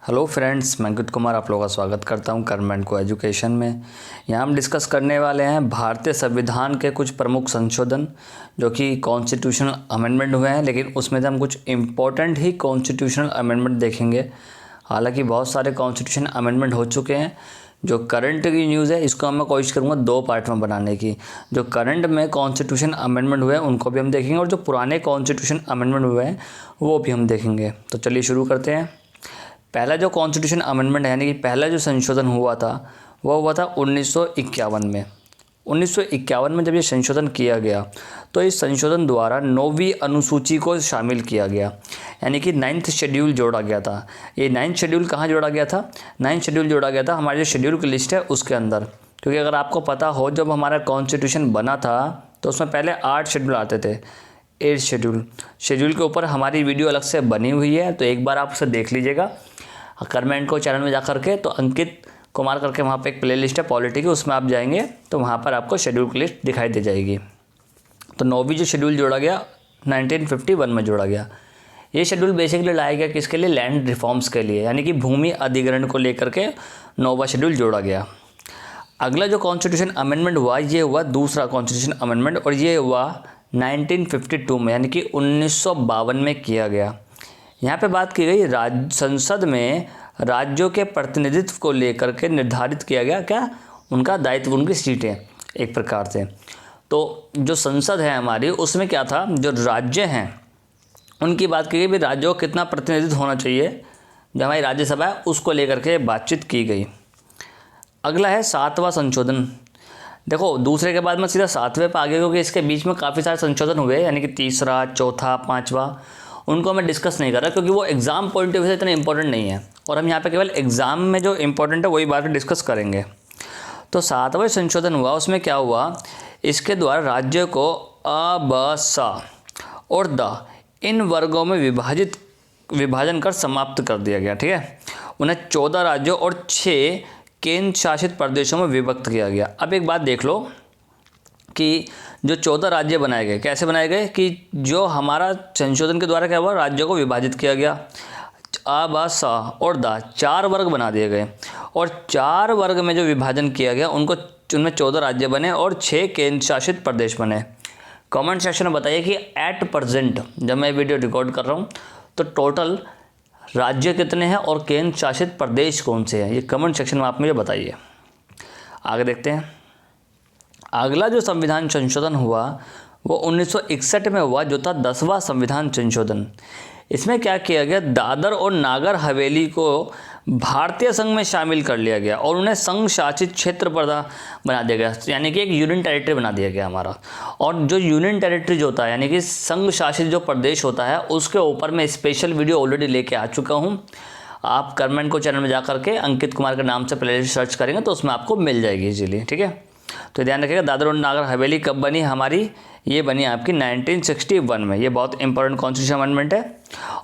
Hello friends, मैं अंकित कुमार आप लोगों का स्वागत करता हूं गवर्नमेंट को एजुकेशन में। यहाँ हम डिस्कस करने वाले हैं भारतीय संविधान के कुछ प्रमुख संशोधन जो कि कॉन्स्टिट्यूशनल अमेंडमेंट हुए हैं, लेकिन उसमें से हम कुछ इम्पोर्टेंट ही कॉन्स्टिट्यूशनल अमेंडमेंट देखेंगे। हालांकि बहुत सारे कॉन्स्टिट्यूशन अमेंडमेंट हो चुके हैं। जो करंट की न्यूज़ है इसको मैं कोशिश करूँगा 2 पार्ट में बनाने की। जो करंट में कॉन्स्टिट्यूशन अमेंडमेंट हुए हैं उनको भी हम देखेंगे और जो पुराने कॉन्स्टिट्यूशन अमेंडमेंट हुए हैं वो भी हम देखेंगे। तो चलिए शुरू करते हैं। पहला जो कॉन्स्टिट्यूशन अमेंडमेंट है यानी कि पहला जो संशोधन हुआ था वो हुआ था 1951 में। 1951 में जब ये संशोधन किया गया तो इस संशोधन द्वारा 9वीं अनुसूची को शामिल किया गया, यानी कि 9th शेड्यूल जोड़ा गया था। ये 9th शेड्यूल कहाँ जोड़ा गया था? 9th शेड्यूल जोड़ा गया था हमारे जो शेड्यूल की लिस्ट है उसके अंदर। क्योंकि अगर आपको पता हो जब हमारा कॉन्स्टिट्यूशन बना था तो उसमें पहले 8 शेड्यूल आते थे। 8 शेड्यूल के ऊपर हमारी वीडियो अलग से बनी हुई है, तो एक बार आप उसे देख लीजिएगा गवर्नमेंट को चैनल में जा करके। तो अंकित कुमार करके वहाँ पे एक प्ले लिस्ट है पॉलिटी की, उसमें आप जाएंगे तो वहाँ पर आपको शेड्यूल की लिस्ट दिखाई दे जाएगी। तो 9वीं जो शेड्यूल जोड़ा गया 1951 में जोड़ा गया। ये शेड्यूल बेसिकली लाया गया किसके लिए? लैंड रिफॉर्म्स के लिए, यानी कि भूमि अधिग्रहण को लेकर के 9वां शेड्यूल जोड़ा गया। अगला जो कॉन्स्टिट्यूशन अमेंडमेंट हुआ ये हुआ दूसरा कॉन्स्टिट्यूशन अमेंडमेंट, और ये हुआ 1952 में, यानी कि 1952 में किया गया। यहाँ पे बात की गई संसद में राज्यों के प्रतिनिधित्व को लेकर के निर्धारित किया गया क्या उनका दायित्व, उनकी सीटें एक प्रकार से। तो जो संसद है हमारी उसमें क्या था, जो राज्य हैं उनकी बात की गई भी राज्यों को कितना प्रतिनिधित्व होना चाहिए, जो हमारी राज्यसभा है उसको लेकर के बातचीत की गई। अगला है 7वां संशोधन। देखो दूसरे के बाद में सीधा 7वें पे आ गया क्योंकि इसके बीच में काफ़ी सारे संशोधन हुए, यानी कि तीसरा, चौथा, 5वां। उनको मैं डिस्कस नहीं कर रहा क्योंकि वो एग्ज़ाम पॉइंट ऑफ व्यू से इतने इंपॉर्टेंट नहीं है, और हम यहाँ पे केवल एग्ज़ाम में जो इंपॉर्टेंट है वही बात डिस्कस करेंगे। तो 7वां संशोधन हुआ, उसमें क्या हुआ, इसके द्वारा राज्य को अ, ब, स और द इन वर्गों में विभाजन कर समाप्त कर दिया गया। ठीक है, उन्हें 14 राज्यों और 6 केंद्र शासित प्रदेशों में विभक्त किया गया। अब एक बात देख लो कि जो 14 राज्य बनाए गए कैसे बनाए गए कि जो हमारा संशोधन के द्वारा क्या हुआ, राज्यों को विभाजित किया गया। अ, ब, स और द 4 वर्ग बना दिए गए, और 4 वर्ग में जो विभाजन किया गया उनमें 14 राज्य बने और 6 केंद्र शासित प्रदेश बने। कमेंट सेक्शन में बताइए कि एट प्रेजेंट जब मैं वीडियो रिकॉर्ड कर रहा हूँ तो टोटल राज्य कितने हैं और केंद्र शासित प्रदेश कौन से हैं, ये कमेंट सेक्शन में आप मुझे बताइए। आगे देखते हैं। अगला जो संविधान संशोधन हुआ वो 1961 में हुआ, जो था 10वां संविधान संशोधन। इसमें क्या किया गया, दादर और नागर हवेली को भारतीय संघ में शामिल कर लिया गया और उन्हें संघ शासित क्षेत्र बना दिया गया, यानी कि एक यूनियन टेरिटरी बना दिया गया हमारा। और जो यूनियन टेरिटरी जो होता है यानी कि संघ शासित जो प्रदेश होता है उसके ऊपर मैं स्पेशल वीडियो ऑलरेडी लेके आ चुका हूँ। आप गवर्नमेंट को चैनल में जा करके अंकित कुमार के नाम से प्लेलिस्ट सर्च करेंगे तो उसमें आपको मिल जाएगी इजीली। ठीक है, तो ध्यान रखिएगा दादर और नागर हवेली कब बनी हमारी, ये बनी आपकी 1961 में। ये बहुत इंपॉर्टेंट कॉन्स्टिट्यूशन अमेंडमेंट है।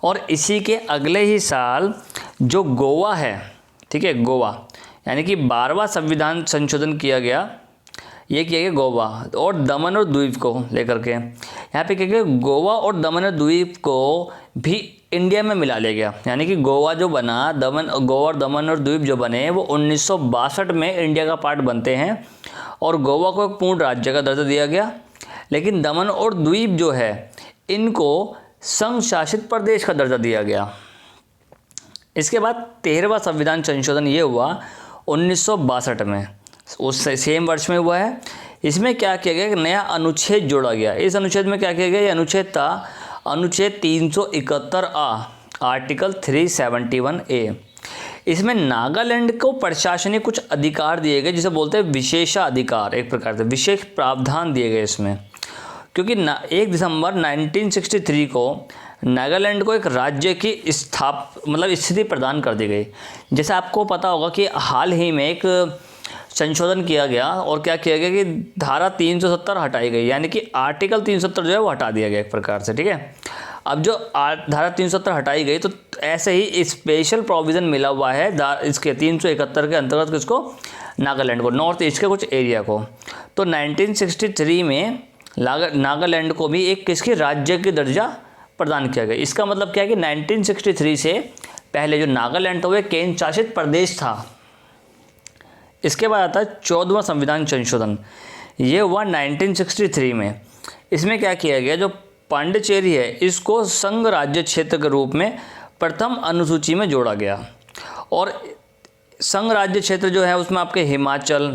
और इसी के अगले ही साल जो गोवा है, ठीक है, गोवा यानी कि 12वां संविधान संशोधन किया गया, ये किया गया गोवा और दमन और द्वीप को लेकर के। यहाँ पे क्या किया, गोवा और दमन और द्वीप को भी इंडिया में मिला लिया गया, यानी कि गोवा जो बना, गोवा और दमन और द्वीप जो बने वो 1962 में इंडिया का पार्ट बनते हैं और गोवा को एक पूर्ण राज्य का दर्जा दिया गया। लेकिन दमन और द्वीप जो है इनको संघ शासित प्रदेश का दर्जा दिया गया। इसके बाद 13वां संविधान संशोधन ये हुआ 1962 में, उस सेम वर्ष में हुआ है। इसमें क्या किया गया, एक नया अनुच्छेद जोड़ा गया। इस अनुच्छेद में क्या किया गया, ये अनुच्छेद था अनुच्छेद 371A, आर्टिकल 371A। इसमें नागालैंड को प्रशासनिक कुछ अधिकार दिए गए जिसे बोलते हैं विशेषाधिकार, एक प्रकार से विशेष प्रावधान दिए गए इसमें। क्योंकि 1 दिसंबर 1963 को नागालैंड को एक राज्य की स्थिति प्रदान कर दी गई। जैसे आपको पता होगा कि हाल ही में एक संशोधन किया गया और क्या किया गया कि धारा 370 हटाई गई, यानी कि आर्टिकल 370 जो है वो हटा दिया गया एक प्रकार से। ठीक है, अब जो धारा 370 हटाई गई तो ऐसे ही स्पेशल प्रोविज़न मिला हुआ है इसके 371 के अंतर्गत किसको, नागालैंड को, नॉर्थ ईस्ट के कुछ एरिया को। तो 1963 में नागालैंड को भी एक किसकी राज्य की दर्जा प्रदान किया गया। इसका मतलब क्या है कि 1963 से पहले जो नागालैंड था वो एक केंद्र शासित प्रदेश था। इसके बाद आता है 14वां संविधान संशोधन, ये हुआ 1963 में। इसमें क्या किया गया, जो पांडिचेरी है इसको संघ राज्य क्षेत्र के रूप में प्रथम अनुसूची में जोड़ा गया। और संघ राज्य क्षेत्र जो है उसमें आपके हिमाचल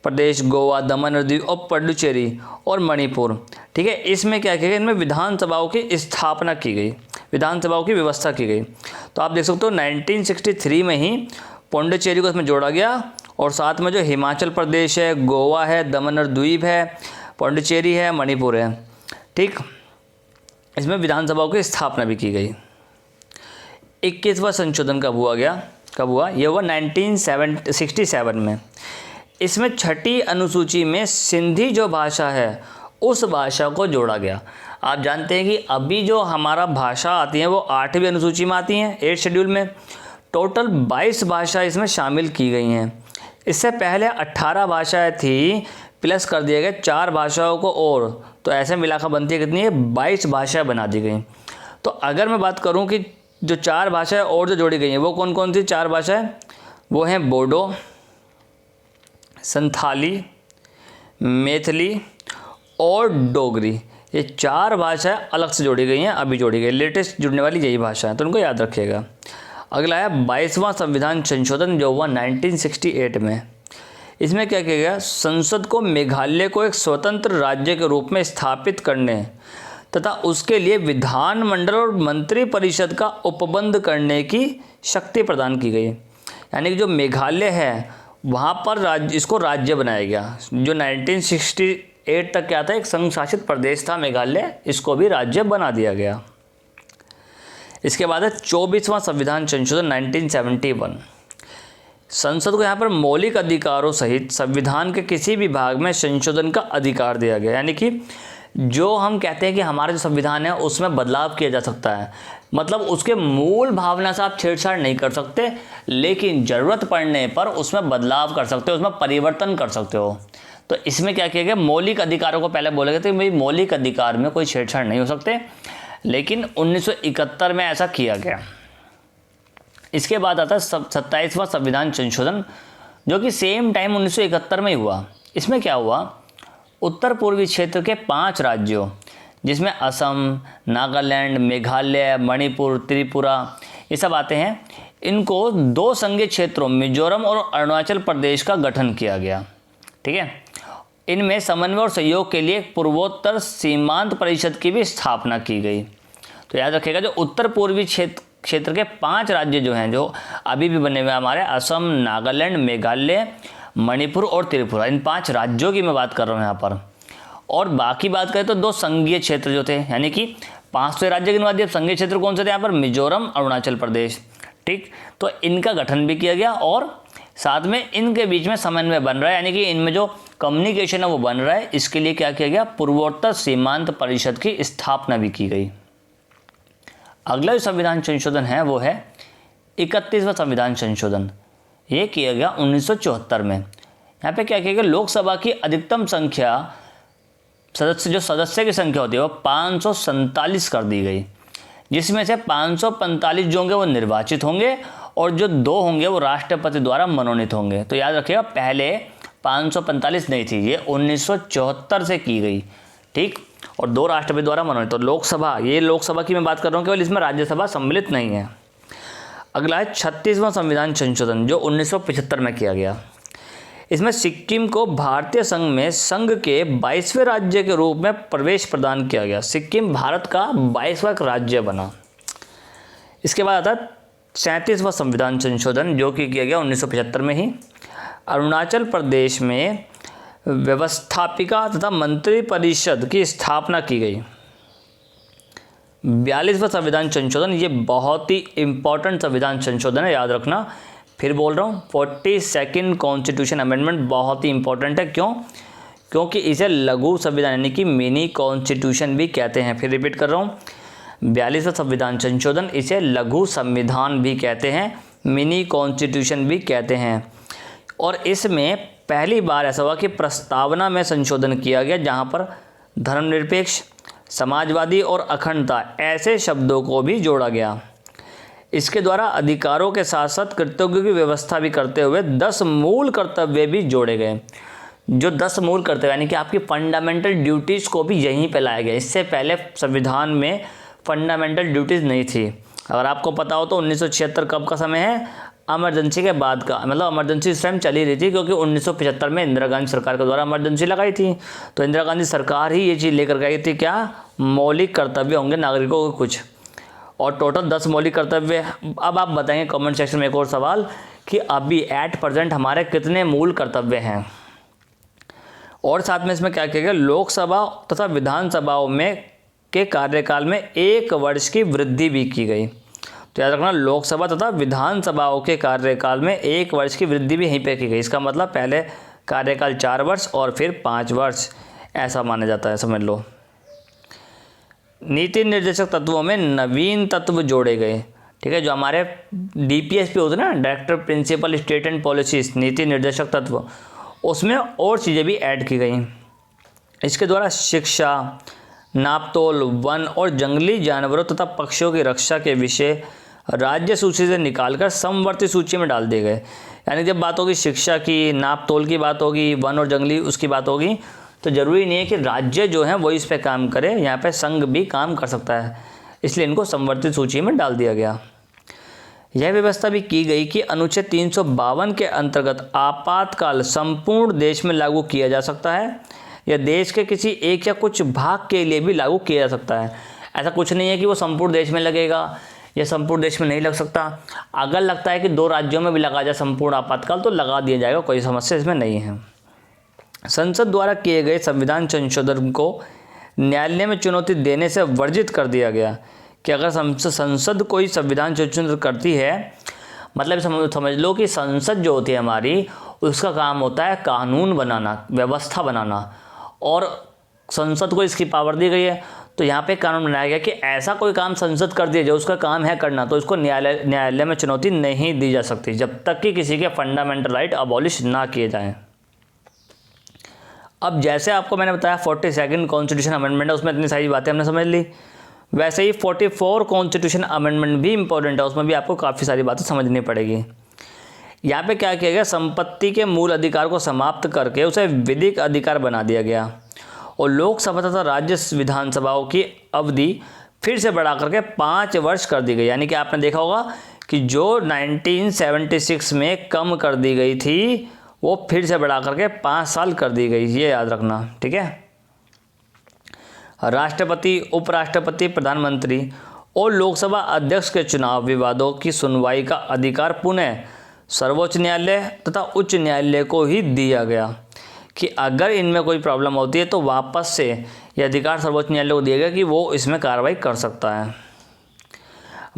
प्रदेश, गोवा, दमन और दीव और पुडुचेरी और मणिपुर, ठीक है, इसमें क्या किया गया, इनमें विधानसभाओं की स्थापना की गई, विधानसभाओं की व्यवस्था की गई। तो आप देख सकते हो 1963 में ही पुडुचेरी को इसमें जोड़ा गया, और साथ में जो हिमाचल प्रदेश है, गोवा है, दमन और दीव है, पुडुचेरी है, मणिपुर है, ठीक, इसमें विधानसभाओं की स्थापना भी की गई। 21वां संशोधन कब हुआ, ये हुआ 1967 में। इसमें 6ठी अनुसूची में सिंधी जो भाषा है उस भाषा को जोड़ा गया। आप जानते हैं कि अभी जो हमारा भाषा आती है वो 8वीं अनुसूची में आती हैं, 8 शेड्यूल में। टोटल 22 भाषा इसमें शामिल की गई हैं। इससे पहले 18 भाषाएं थी, प्लस कर दिया गया 4 भाषाओं को और, तो ऐसे मिलाकर बनती है कितनी है, 22 भाषाएं बना दी गई। तो अगर मैं बात करूं कि जो 4 भाषाएं और जो जोड़ी गई हैं वो कौन कौन सी 4 भाषाएं, वो हैं बोडो, संथाली, मैथिली और डोगरी। ये 4 भाषाएं अलग से जोड़ी गई हैं, अभी जोड़ी गई, लेटेस्ट जुड़ने वाली यही भाषा है, तो उनको याद रखिएगा। अगला है 22वां संविधान संशोधन जो हुआ 1968 में। इसमें क्या किया गया, संसद को मेघालय को एक स्वतंत्र राज्य के रूप में स्थापित करने तथा उसके लिए विधानमंडल और मंत्री परिषद का उपबंध करने की शक्ति प्रदान की गई। यानी कि जो मेघालय है वहाँ पर राज्य, इसको राज्य बनाया गया। जो 1968 तक क्या था, एक संघ शासित प्रदेश था मेघालय, इसको भी राज्य बना दिया गया। इसके बाद है 24वां संविधान संशोधन 1971। संसद को यहाँ पर मौलिक अधिकारों सहित संविधान के किसी भी भाग में संशोधन का अधिकार दिया गया। यानी कि जो हम कहते हैं कि हमारा जो संविधान है उसमें बदलाव किया जा सकता है, मतलब उसके मूल भावना से आप छेड़छाड़ नहीं कर सकते, लेकिन ज़रूरत पड़ने पर उसमें बदलाव कर सकते हो, उसमें परिवर्तन कर सकते हो। तो इसमें क्या किया गया, मौलिक अधिकारों को पहले बोला गया था कि भाई मौलिक अधिकार में कोई छेड़छाड़ नहीं हो सकते, लेकिन 1971 में ऐसा किया गया। इसके बाद आता है 27वां संविधान संशोधन जो कि सेम टाइम 1971 में ही हुआ। इसमें क्या हुआ, उत्तर पूर्वी क्षेत्र के 5 राज्यों जिसमें असम, नागालैंड, मेघालय, मणिपुर, त्रिपुरा ये सब आते हैं, इनको 2 संघीय क्षेत्रों मिजोरम और अरुणाचल प्रदेश का गठन किया गया। ठीक है, इनमें समन्वय और सहयोग के लिए पूर्वोत्तर सीमांत परिषद की भी स्थापना की गई। तो याद रखिएगा, जो उत्तर पूर्वी क्षेत्र के 5 राज्य जो हैं, जो अभी भी बने हुए हमारे, असम, नागालैंड, मेघालय, मणिपुर और त्रिपुरा, इन 5 राज्यों की मैं बात कर रहा हूँ यहाँ पर। और बाकी बात करें तो 2 संघीय क्षेत्र जो थे, यानी कि 5 तो राज्य गिनवा दिए, संघीय क्षेत्र कौन से थे यहाँ पर, मिजोरम, अरुणाचल प्रदेश। ठीक, तो इनका गठन भी किया गया और साथ में इनके बीच में समन्वय बन रहा है, यानी कि इनमें जो कम्युनिकेशन है वो बन रहा है। इसके लिए क्या किया गया, पूर्वोत्तर सीमांत परिषद की स्थापना भी की गई। अगला जो संविधान संशोधन है वो है 31वां संविधान संशोधन। ये किया गया 1974 में। यहाँ पे क्या किया गया, लोकसभा की अधिकतम संख्या सदस्य की संख्या होती है वो 547 कर दी गई, जिसमें से 545 जो होंगे वो निर्वाचित होंगे और जो 2 होंगे वो राष्ट्रपति द्वारा मनोनीत होंगे। तो याद रखिएगा, पहले 545 नहीं थी, ये 1974 से की गई। ठीक, और 2 राष्ट्रपति द्वारा मनोनीत। तो लोकसभा, ये लोकसभा की मैं बात कर रहा हूँ, केवल इसमें राज्यसभा सम्मिलित नहीं है। अगला है 36वां संविधान संशोधन जो 1975 में किया गया। इसमें सिक्किम को भारतीय संघ में संघ के 22वें राज्य के रूप में प्रवेश प्रदान किया गया। सिक्किम भारत का 22वां राज्य बना। इसके बाद आता है 37वां संविधान संशोधन जो कि किया गया 1975 में ही। अरुणाचल प्रदेश में व्यवस्थापिका तथा मंत्री परिषद की स्थापना की गई। 42वां संविधान संशोधन, ये बहुत ही इंपॉर्टेंट संविधान संशोधन है, याद रखना, फिर बोल रहा हूँ, 42nd कॉन्स्टिट्यूशन अमेंडमेंट बहुत ही इंपॉर्टेंट है। क्यों? क्योंकि इसे लघु संविधान यानी कि मिनी कॉन्स्टिट्यूशन भी कहते हैं। फिर रिपीट कर रहा हूँ, 42वां संविधान संशोधन, इसे लघु संविधान भी कहते हैं, मिनी कॉन्स्टिट्यूशन भी कहते हैं। और इसमें पहली बार ऐसा हुआ कि प्रस्तावना में संशोधन किया गया, जहाँ पर धर्मनिरपेक्ष, समाजवादी और अखंडता ऐसे शब्दों को भी जोड़ा गया। इसके द्वारा अधिकारों के साथ साथ कर्तव्यों की व्यवस्था भी करते हुए 10 मूल कर्तव्य भी जोड़े गए। जो 10 मूल कर्तव्य यानी कि आपकी फंडामेंटल ड्यूटीज़ को भी यहीं पे लाया गया। इससे पहले संविधान में फंडामेंटल ड्यूटीज़ नहीं थी। अगर आपको पता हो तो 1976 कब का समय है, इमरजेंसी के बाद का, मतलब इमरजेंसी इस टाइम चली रही थी क्योंकि 1975 में इंदिरा गांधी सरकार के द्वारा इमरजेंसी लगाई थी। तो इंदिरा गांधी सरकार ही ये चीज़ लेकर गई थी, क्या मौलिक कर्तव्य होंगे नागरिकों के कुछ, और टोटल 10 मौलिक कर्तव्य। अब आप बताएंगे कमेंट सेक्शन में एक और सवाल कि अभी एट प्रेजेंट हमारे कितने मूल कर्तव्य हैं। और साथ में इसमें क्या किया गया, लोकसभा तथा विधानसभाओं में के कार्यकाल में 1 वर्ष की वृद्धि भी की गई। तो याद रखना, लोकसभा तथा विधानसभाओं के कार्यकाल में 1 वर्ष की वृद्धि भी यहीं पे की गई। इसका मतलब पहले कार्यकाल 4 वर्ष और फिर 5 वर्ष ऐसा माना जाता है, समझ लो। नीति निर्देशक तत्वों में नवीन तत्व जोड़े गए। ठीक है, जो हमारे DPSP होते हैं ना, director principal state and policies, नीति निर्देशक तत्व, उसमें और चीज़ें भी ऐड की गई। इसके द्वारा शिक्षा, नापतोल, वन और जंगली जानवरों तथा पक्षियों की रक्षा के विषय राज्य सूची से निकालकर समवर्ती सूची में डाल दिए गए। यानी जब बात होगी शिक्षा की, नापतोल की बात होगी, वन और जंगली उसकी बात होगी, तो ज़रूरी नहीं है कि राज्य जो है वो इस पे काम करे, यहाँ पे संघ भी काम कर सकता है, इसलिए इनको समवर्ती सूची में डाल दिया गया। यह व्यवस्था भी की गई कि अनुच्छेद 352 के अंतर्गत आपातकाल संपूर्ण देश में लागू किया जा सकता है या देश के किसी एक या कुछ भाग के लिए भी लागू किया जा सकता है। ऐसा कुछ नहीं है कि वो संपूर्ण देश में लगेगा या संपूर्ण देश में नहीं लग सकता। अगर लगता है कि 2 राज्यों में भी लगा जाए संपूर्ण आपातकाल तो लगा दिया जाएगा, कोई समस्या इसमें नहीं है। संसद द्वारा किए गए संविधान संशोधन को न्यायालय में चुनौती देने से वर्जित कर दिया गया कि अगर संसद कोई संविधान संशोधन करती है, मतलब समझ लो कि संसद जो होती है हमारी, उसका काम होता है कानून बनाना, व्यवस्था बनाना, और संसद को इसकी पावर दी गई है। तो यहाँ पे कानून बनाया गया कि ऐसा कोई काम संसद कर दिया जो उसका काम है करना, तो इसको न्यायालय में चुनौती नहीं दी जा सकती जब तक कि किसी के फंडामेंटल राइट अबॉलिश ना किए जाएं। अब जैसे आपको मैंने बताया 42nd कॉन्स्टिट्यूशन अमेंडमेंट है, उसमें इतनी सारी बातें हमने समझ ली, वैसे ही 44 कॉन्स्टिट्यूशन अमेंडमेंट भी इंपॉर्टेंट है, उसमें भी आपको काफ़ी सारी बातें समझनी पड़ेगी। यहाँ पे क्या किया गया, संपत्ति के मूल अधिकार को समाप्त करके उसे विधिक अधिकार बना दिया गया और लोकसभा तथा राज्य विधानसभाओं की अवधि फिर से बढ़ा करके 5 वर्ष कर दी गई। यानी कि आपने देखा होगा कि जो 1976 में कम कर दी गई थी वो फिर से बढ़ा करके 5 साल कर दी गई, ये याद रखना। ठीक है, राष्ट्रपति, उपराष्ट्रपति, प्रधानमंत्री और लोकसभा अध्यक्ष के चुनाव विवादों की सुनवाई का अधिकार पुनः सर्वोच्च न्यायालय तथा उच्च न्यायालय को ही दिया गया कि अगर इनमें कोई प्रॉब्लम होती है तो वापस से ये अधिकार सर्वोच्च न्यायालय को दिया गया कि वो इसमें कार्रवाई कर सकता है।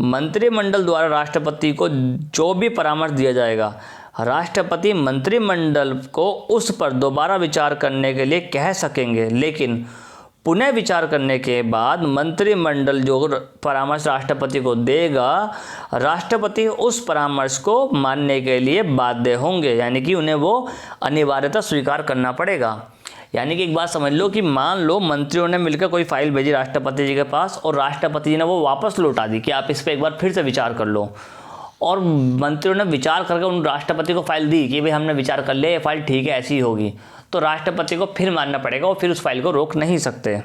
मंत्रिमंडल द्वारा राष्ट्रपति को जो भी परामर्श दिया जाएगा, राष्ट्रपति मंत्रिमंडल को उस पर दोबारा विचार करने के लिए कह सकेंगे, लेकिन पुनः विचार करने के बाद मंत्रिमंडल जो परामर्श राष्ट्रपति को देगा, राष्ट्रपति उस परामर्श को मानने के लिए बाध्य होंगे, यानी कि उन्हें वो अनिवार्यता स्वीकार करना पड़ेगा। यानी कि एक बात समझ लो कि मान लो मंत्रियों ने मिलकर कोई फाइल भेजी राष्ट्रपति जी के पास और राष्ट्रपति जी ने वो वापस लौटा दी कि आप इस पर एक बार फिर से विचार कर लो, और मंत्रियों ने विचार करके उन राष्ट्रपति को फाइल दी कि भाई हमने विचार कर लिया, ये फाइल ठीक है ऐसी ही होगी, तो राष्ट्रपति को फिर मानना पड़ेगा और फिर उस फाइल को रोक नहीं सकते।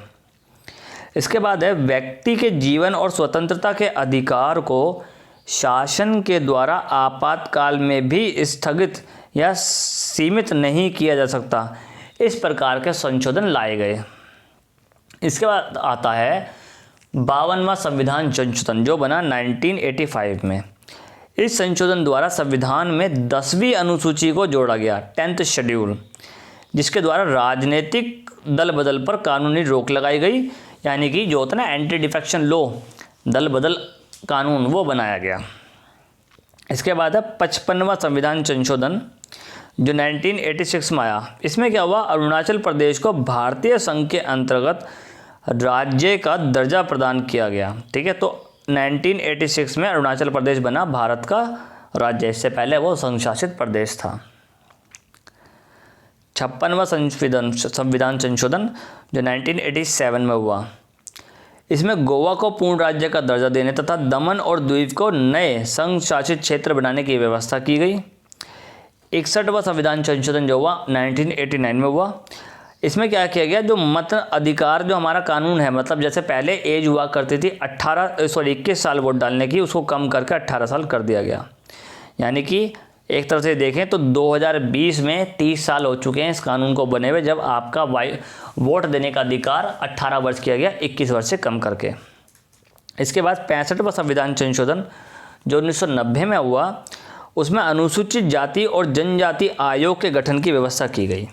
इसके बाद है व्यक्ति के जीवन और स्वतंत्रता के अधिकार को शासन के द्वारा आपातकाल में भी स्थगित या सीमित नहीं किया जा सकता। इस प्रकार के संशोधन लाए गए। इसके बाद आता है 52वां संविधान संशोधन जो बना 1985 में। इस संशोधन द्वारा संविधान में 10वीं अनुसूची को जोड़ा गया, 10th शेड्यूल, जिसके द्वारा राजनीतिक दल बदल पर कानूनी रोक लगाई गई। यानी कि जो होता है ना एंटी डिफेक्शन लॉ, दल बदल कानून, वो बनाया गया। इसके बाद है 55वां संविधान संशोधन जो 1986 में आया। इसमें क्या हुआ, अरुणाचल प्रदेश को भारतीय संघ के अंतर्गत राज्य का दर्जा प्रदान किया गया। ठीक है, तो 1986 में अरुणाचल प्रदेश बना भारत का राज्य, इससे पहले वो संघ शासित प्रदेश था। 56वां संविधान संशोधन जो 1987 में हुआ। इसमें गोवा को पूर्ण राज्य का दर्जा देने तथा दमन और द्वीप को नए संघ शासित क्षेत्र बनाने की व्यवस्था की गई। 61वां संविधान संशोधन जो हुआ 1989 में हुआ। इसमें क्या किया गया, जो मत अधिकार जो हमारा कानून है, मतलब जैसे पहले एज हुआ करती थी 21 साल वोट डालने की, उसको कम करके 18 साल कर दिया गया। यानी कि एक तरह से देखें तो 2020 में 30 साल हो चुके हैं इस कानून को बने हुए, जब आपका वोट देने का अधिकार 18 वर्ष किया गया 21 वर्ष से कम करके। इसके बाद 65वां संविधान संशोधन जो 1990 में हुआ, उसमें अनुसूचित जाति और जनजाति आयोग के गठन की व्यवस्था की गई।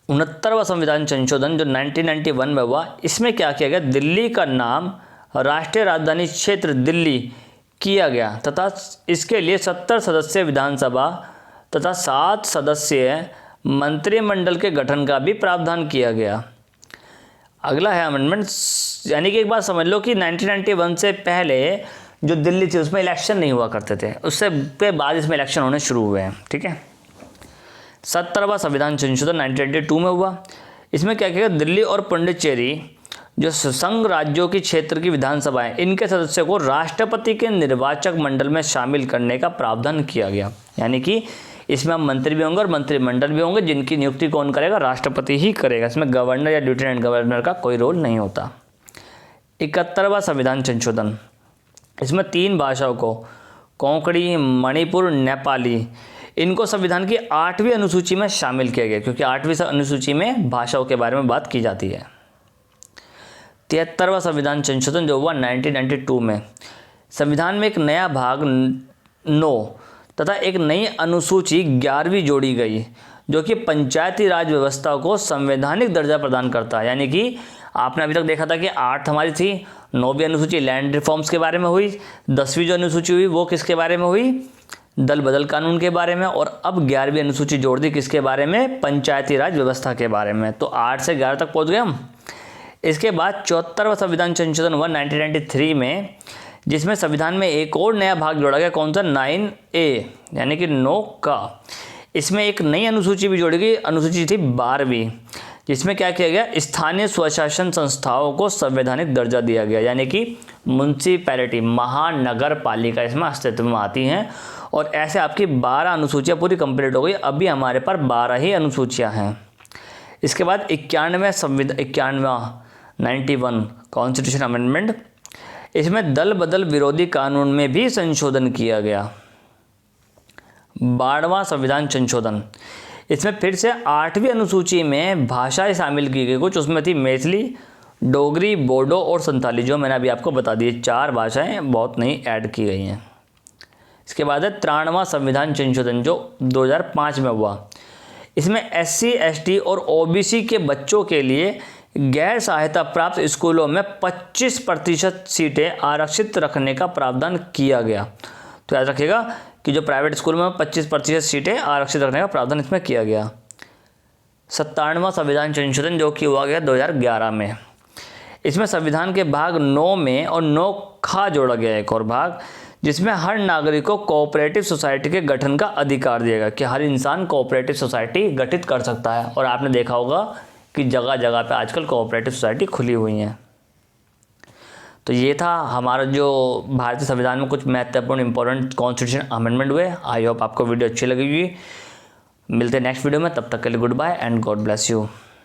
69वां संविधान संशोधन जो 1991 में हुआ, इसमें क्या किया गया, दिल्ली का नाम राष्ट्रीय राजधानी क्षेत्र दिल्ली किया गया तथा इसके लिए 70 सदस्यीय विधानसभा तथा 7 सदस्यीय मंत्रिमंडल के गठन का भी प्रावधान किया गया। अगला है अमेंडमेंट, यानी कि एक बात समझ लो कि 1991 से पहले जो दिल्ली थी उसमें इलेक्शन नहीं हुआ करते थे, उससे बाद इसमें इलेक्शन होने शुरू हुए हैं। ठीक है। 70वां संविधान संशोधन 1992 में हुआ। इसमें क्या किया, दिल्ली और पुडुचेरी जो संघ राज्यों की क्षेत्र की विधानसभाएं, इनके सदस्यों को राष्ट्रपति के निर्वाचक मंडल में शामिल करने का प्रावधान किया गया। यानी कि इसमें हम मंत्री भी होंगे और मंत्रिमंडल भी होंगे, जिनकी नियुक्ति कौन करेगा, राष्ट्रपति ही करेगा। इसमें गवर्नर या लेफ्टिनेंट गवर्नर का कोई रोल नहीं होता। 71वां संविधान संशोधन, इसमें 3 भाषाओं को, कोंकणी, मणिपुर, नेपाली, इनको संविधान की 8वीं अनुसूची में शामिल किया गया, क्योंकि 8वीं अनुसूची में भाषाओं के बारे में बात की जाती है। 73वां संविधान संशोधन जो हुआ 1992 में, संविधान में एक नया भाग 9 तथा एक नई अनुसूची 11वीं जोड़ी गई, जो कि पंचायती राज व्यवस्था को संवैधानिक दर्जा प्रदान करता है। यानी कि आपने अभी तक देखा था कि 8 हमारी थी, 9वीं अनुसूची लैंड रिफॉर्म्स के बारे में हुई, 10वीं जो अनुसूची हुई वो किसके बारे में हुई, दल बदल कानून के बारे में, और अब 11वीं अनुसूची जोड़ दी किसके बारे में, पंचायती राज व्यवस्था के बारे में। तो 8 से 11 तक पहुंच गए हम। इसके बाद 74वां संविधान संशोधन हुआ 1993 में, जिसमें संविधान में एक और नया भाग जोड़ा गया, कौन सा, 9A, यानी कि 9 का। इसमें एक नई अनुसूची भी जोड़ी गई, अनुसूची थी 12वीं, जिसमें क्या किया गया, स्थानीय स्वशासन संस्थाओं को संवैधानिक दर्जा दिया गया। यानी कि म्युनिसिपैलिटी, महानगर पालिका इसमें अस्तित्व में आती हैं। और ऐसे आपकी 12 अनुसूचियाँ पूरी कंप्लीट हो गई। अभी हमारे पास 12 ही अनुसूचियाँ हैं। इसके बाद 91 कॉन्स्टिट्यूशन अमेंडमेंट, इसमें दल बदल विरोधी कानून में भी संशोधन किया गया। 12वां संविधान संशोधन, इसमें फिर से 8वीं अनुसूची में भाषाएं शामिल की गई कुछ, उसमें थी मैथिली, डोगरी, बोडो और संथाली, जो मैंने अभी आपको बता दी। 4 भाषाएं बहुत नई ऐड की गई हैं। इसके बाद है 93वां संविधान संशोधन जो 2005 में हुआ। इसमें SC, ST और OBC के बच्चों के लिए गैर सहायता प्राप्त स्कूलों में 25% सीटें आरक्षित रखने का प्रावधान किया गया। तो याद रखिएगा कि जो प्राइवेट स्कूल में 25% सीटें आरक्षित रखने का प्रावधान इसमें किया गया। 97वां संविधान संशोधन जो कि हुआ गया 2011 में, इसमें संविधान के भाग 9 में और 9 खा जोड़ा गया एक और भाग, जिसमें हर नागरिक को कोऑपरेटिव सोसाइटी के गठन का अधिकार दिया गया कि हर इंसान कोऑपरेटिव सोसाइटी गठित कर सकता है। और आपने देखा होगा कि जगह जगह पे आजकल कोऑपरेटिव सोसाइटी खुली हुई हैं। तो ये था हमारा जो भारतीय संविधान में कुछ महत्वपूर्ण इंपॉर्टेंट कॉन्स्टिट्यूशन अमेंडमेंट हुए। आई होप आपको वीडियो अच्छी लगी होगी। मिलते हैं नेक्स्ट वीडियो में, तब तक के लिए goodbye and God bless you.